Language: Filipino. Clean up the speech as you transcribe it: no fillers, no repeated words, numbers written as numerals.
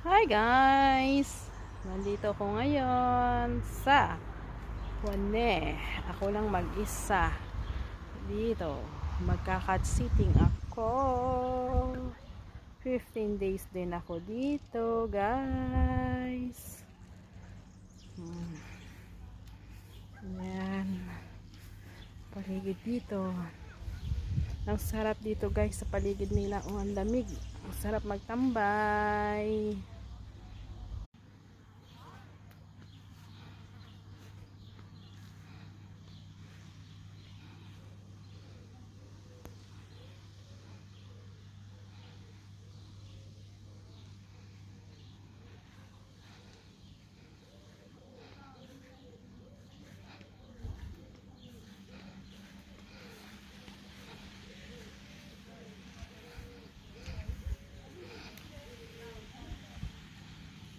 Hi guys! Nandito ako ngayon sa Wane. Ako lang mag-isa dito. Magka-cat-sitting ako. 15 days din ako dito guys. Yan. Paligid dito. Ang sarap dito guys sa paligid nila. Ang lamig. Ang sarap magtambay.